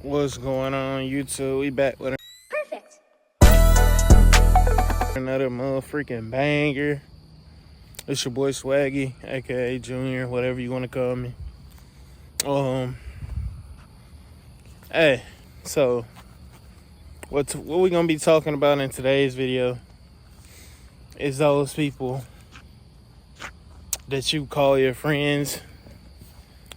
What's going on, YouTube? We back with Perfect. another motherfucking banger. It's your boy Swaggy, aka Junior, whatever you want to call me. Hey, so what we gonna be talking about in today's video is those people that you call your friends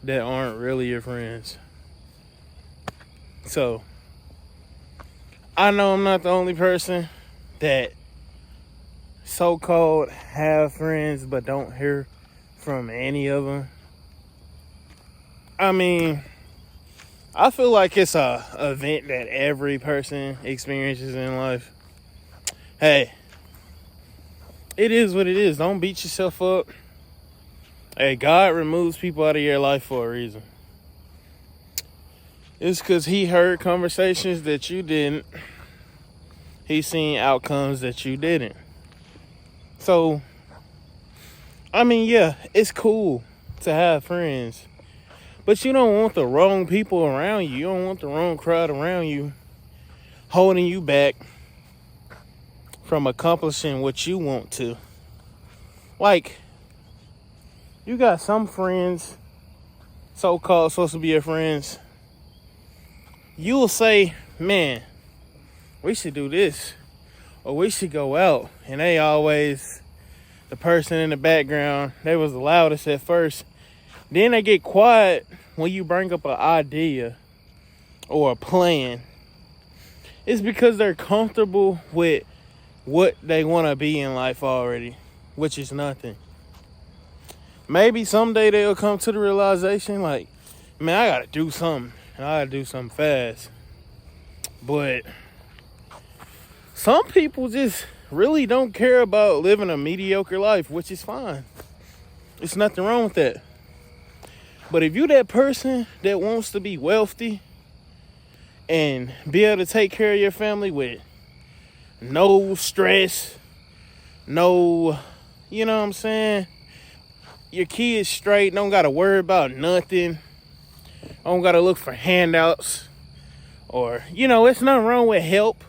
that aren't really your friends. So I know I'm not the only person that so-called have friends but don't hear from any of them. I mean, I feel like it's a event that every person experiences in life. Hey, it is what it is. Don't beat yourself up. Hey, God removes people out of your life for a reason. It's because he heard conversations that you didn't. He's seen outcomes that you didn't. So, I mean, yeah, it's cool to have friends. But you don't want the wrong people around you. You don't want the wrong crowd around you holding you back from accomplishing what you want to. Like, you got some friends, so-called supposed to be your friends. You'll say, man, we should do this. Or we should go out. And they always, the person in the background, they was the loudest at first. Then they get quiet when you bring up an idea or a plan. It's because they're comfortable with what they want to be in life already, which is nothing. Maybe someday they'll come to the realization like, man, I got to do something. And I got to do something fast. But some people just really don't care about living a mediocre life, which is fine. There's nothing wrong with that. But if you that person that wants to be wealthy and be able to take care of your family with no stress, no, you know what I'm saying? Your kids straight, don't got to worry about nothing. Don't got to look for handouts. Or, you know, it's nothing wrong with help.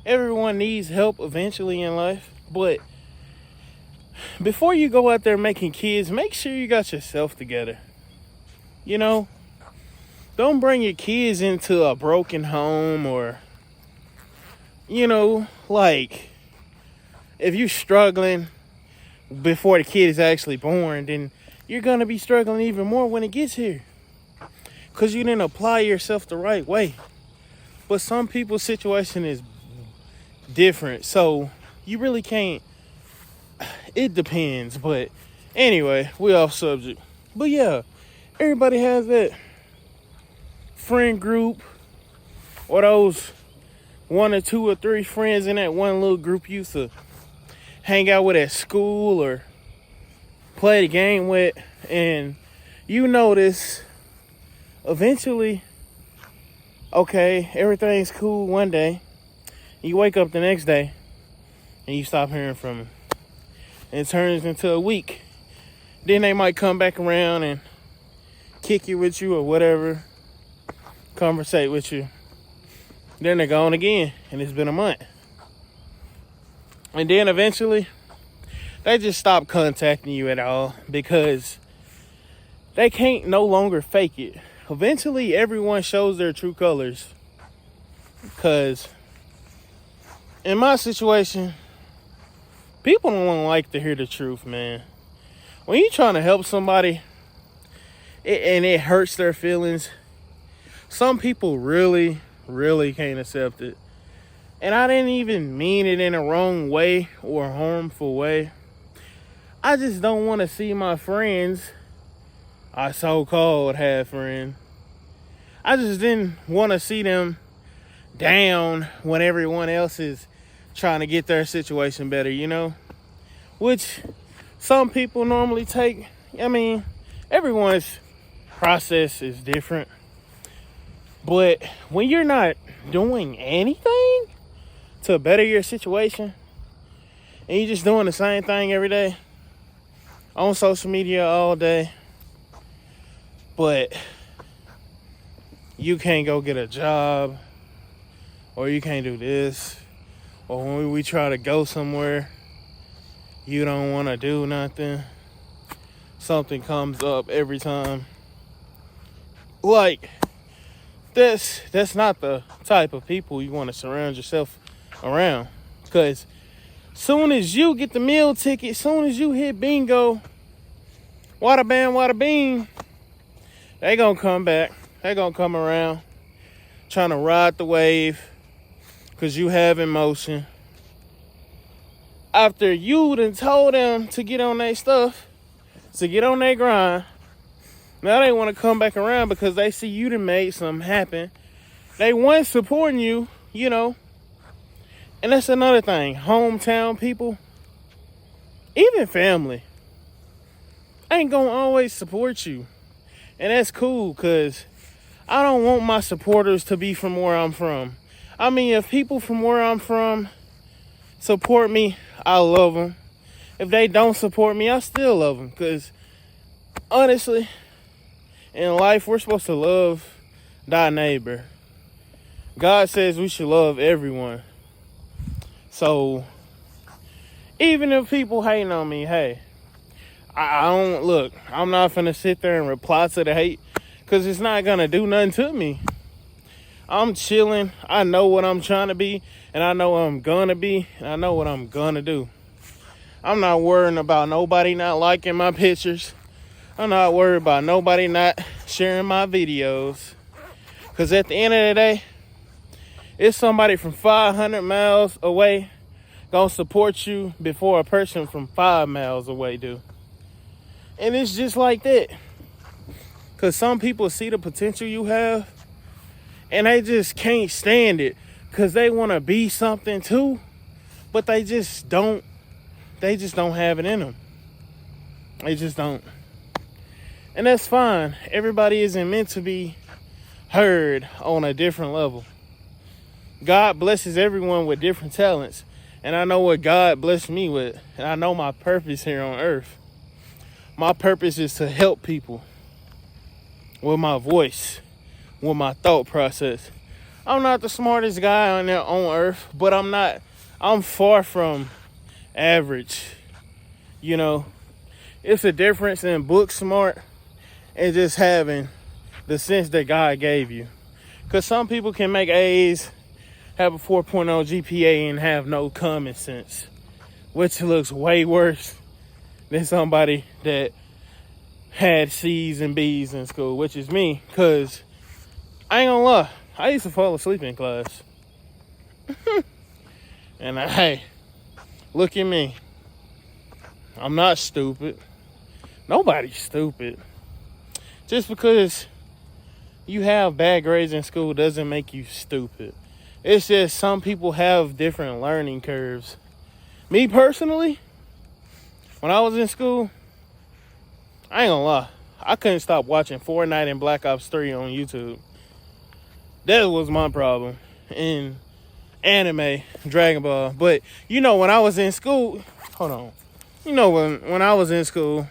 Everyone needs help eventually in life. But before you go out there making kids, make sure you got yourself together. You know, don't bring your kids into a broken home or, you know, like, if you're struggling before the kid is actually born, then you're going to be struggling even more when it gets here. Because you didn't apply yourself the right way. But some people's situation is different. So you really can't. It depends. But anyway, we off subject. But yeah, everybody has that friend group. Or those 1 or 2 or 3 friends in that one little group you used to hang out with at school or play the game with. And you notice eventually, okay, everything's cool one day. You wake up the next day and you stop hearing from them. And it turns into a week. Then they might come back around and kick you with you or whatever, conversate with you. Then they're gone again and it's been a month. And then eventually they just stop contacting you at all because they can't no longer fake it. Eventually, everyone shows their true colors. Because in my situation, people don't like to hear the truth, man. When you're trying to help somebody and it hurts their feelings, some people really, really can't accept it. And I didn't even mean it in a wrong way or a harmful way. I just don't want to see my friends, I so-called have friends, I just didn't want to see them down when everyone else is trying to get their situation better, you know? Which some people normally take. I mean, everyone's process is different. But when you're not doing anything to better your situation, and you're just doing the same thing every day on social media all day, but you can't go get a job, or you can't do this, or when we try to go somewhere, you don't want to do nothing. Something comes up every time. Like, that's not the type of people you want to surround yourself around. Because soon as you get the meal ticket, soon as you hit bingo, wada bam, wada beam, they gonna come back. They gonna come around trying to ride the wave because you have emotion. After you done told them to get on their stuff, to get on their grind, now they want to come back around because they see you done made something happen. They weren't supporting you, you know. And that's another thing. Hometown people, even family, ain't gonna always support you. And that's cool because I don't want my supporters to be from where I'm from. I mean, if people from where I'm from support me, I love them. If they don't support me, I still love them. Because honestly, in life, we're supposed to love thy neighbor. God says we should love everyone. So, even if people hating on me, hey, I don't, look, I'm not finna sit there and reply to the hate because it's not gonna do nothing to me. I'm chilling. I know what I'm trying to be, and I know what I'm gonna be, and I know what I'm gonna do. I'm not worrying about nobody not liking my pictures. I'm not worried about nobody not sharing my videos. Because at the end of the day, it's somebody from 500 miles away gonna support you before a person from 5 miles away do. And it's just like that. Because some people see the potential you have and they just can't stand it because they want to be something too, but they just don't have it in them. They just don't. And that's fine. Everybody isn't meant to be heard on a different level. God blesses everyone with different talents. And I know what God blessed me with. And I know my purpose here on earth. My purpose is to help people with my voice, with my thought process. I'm not the smartest guy on earth, but I'm far from average. You know, it's a difference in book smart and just having the sense that God gave you. Because some people can make A's, have a 4.0 GPA, and have no common sense, which looks way worse than somebody that had C's and B's in school, which is me. Because I ain't gonna lie, I used to fall asleep in class. And hey, look at me. I'm not stupid. Nobody's stupid. Just because you have bad grades in school doesn't make you stupid. It's just some people have different learning curves. Me personally, when I was in school, I ain't gonna lie, I couldn't stop watching Fortnite and Black Ops 3 on YouTube. That was my problem. And anime, Dragon Ball. But, you know, when I was in school, hold on. You know, when I was in school,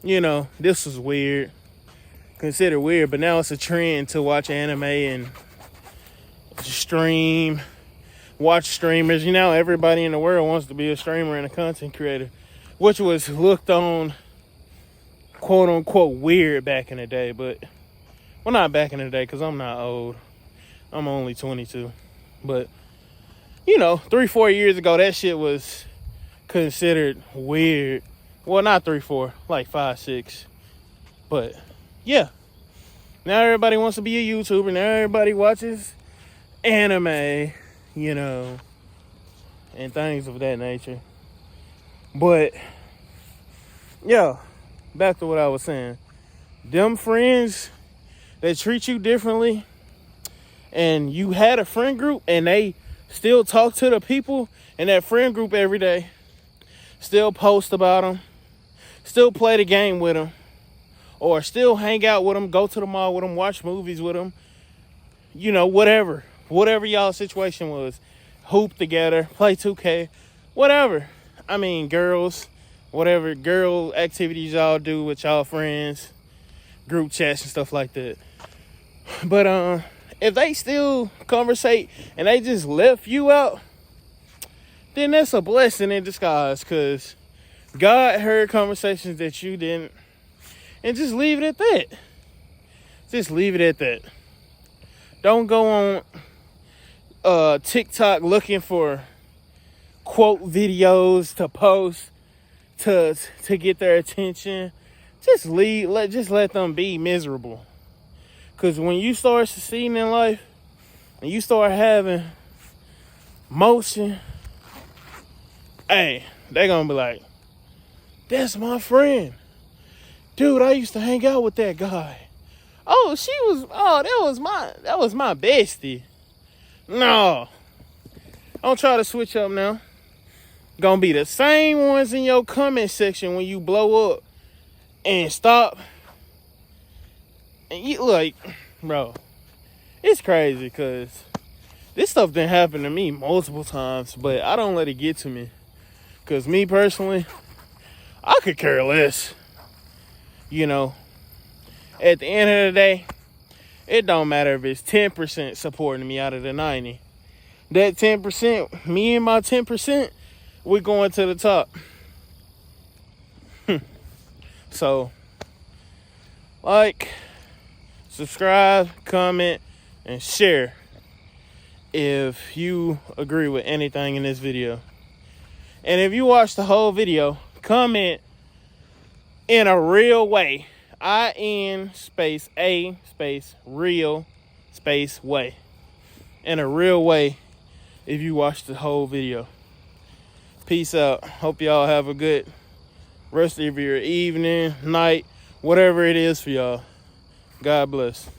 you know, this was weird. Considered weird, but now it's a trend to watch anime and stream, watch streamers. You know, everybody in the world wants to be a streamer and a content creator, which was looked on, quote unquote, weird back in the day. But, well, not back in the day, because I'm not old. I'm only 22. But, you know, 3-4 years ago, that shit was considered weird. Well, not 3-4, like 5-6. But yeah, now everybody wants to be a YouTuber. Now everybody watches anime, you know, and things of that nature. But yeah, back to what I was saying. Them friends that treat you differently, and you had a friend group and they still talk to the people in that friend group every day, still post about them, still play the game with them, or still hang out with them, go to the mall with them, watch movies with them, you know, whatever y'all situation was, hoop together, play 2K, whatever. I mean, girls, whatever girl activities y'all do with y'all friends, group chats and stuff like that. But if they still conversate and they just left you out, then that's a blessing in disguise, because God heard conversations that you didn't. And just leave it at that. Just leave it at that. Don't go on TikTok looking for quote videos to post to get their attention. Just let them be miserable. Because when you start succeeding in life and you start having motion, hey, they're gonna be like, that's my friend. Dude, I used to hang out with that guy. That was my bestie. No. Don't try to switch up now. Gonna be the same ones in your comment section when you blow up and stop. And you like, bro, it's crazy because this stuff didn't happen to me multiple times, but I don't let it get to me. Because me personally, I could care less. You know, at the end of the day, it don't matter if it's 10% supporting me out of the 90. That 10%, me and my 10%, we're going to the top. So, like, subscribe, comment, and share if you agree with anything in this video. And if you watch the whole video, comment in a real way. IN space A space real space way. In a real way if you watch the whole video. Peace out. Hope y'all have a good rest of your evening, night, whatever it is for y'all. God bless.